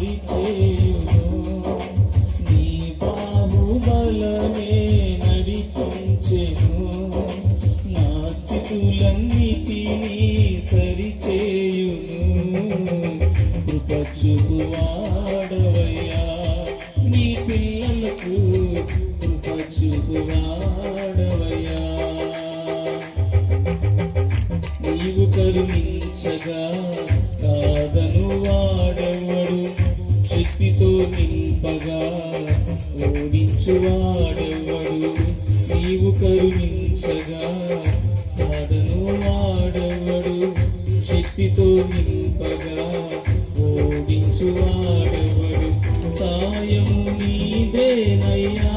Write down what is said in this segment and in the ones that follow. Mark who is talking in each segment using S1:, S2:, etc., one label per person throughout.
S1: సరిచేయును. నీ బాహుబలమే నడిపించెను. నా స్థితులన్నిటినీ సరిచేయును. కృప చూపువాడవయ్యా నీ పిల్లలకు, కృప చూపువాడవయ్యా. నీవు కరుణించగా కాదను వాడెవడు, శక్తితో నింపగా ఓడించువాడెవడు. నీవు కరుణించగా కాదను వాడెవడు, శక్తితో నింపగా ఓడించువాడెవడు. సాయము నీదేనయ్యా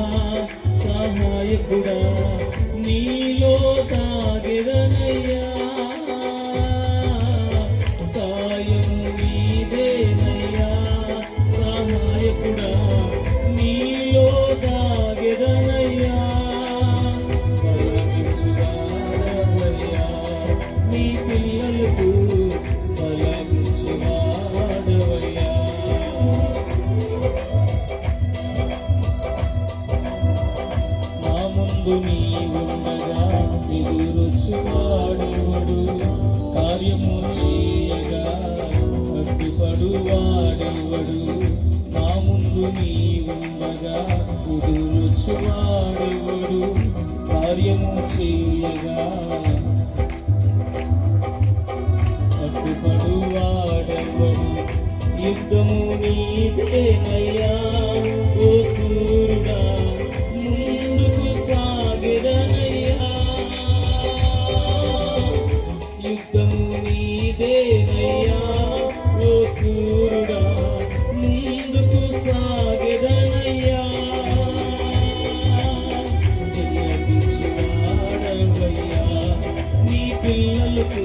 S1: సహాయకుడా, నీలో తాగెదనయ్యా. సాయము నీదేనయ్యా సహాయకుడా, నీలో తాగెదనయ్యా. బలమిచ్చువాడవయ్యా నీ పిల్లలకు, బలమిచ్చువాడవయ్యా. నా ముందు నీవుండగా ఎదురొచ్చువాడెవడు, కార్యము చేయగా అడ్డుపడువాడెవడు. నా ముందు నీవుండగా ఎదురొచ్చువాడెవడు, కార్యము చేయగా అడ్డుపడువాడెవడు. యుద్ధము నీదేనయ్యా ఓ సూర్యుడా, ముందుకు సాగెదనయ్యా. యుద్ధము నీదేనయ్యా ఓ సూర్యుడా, ముందుకు సాగెదనయ్యా. జయించువాడవయ్యా నీ పిల్లలకు,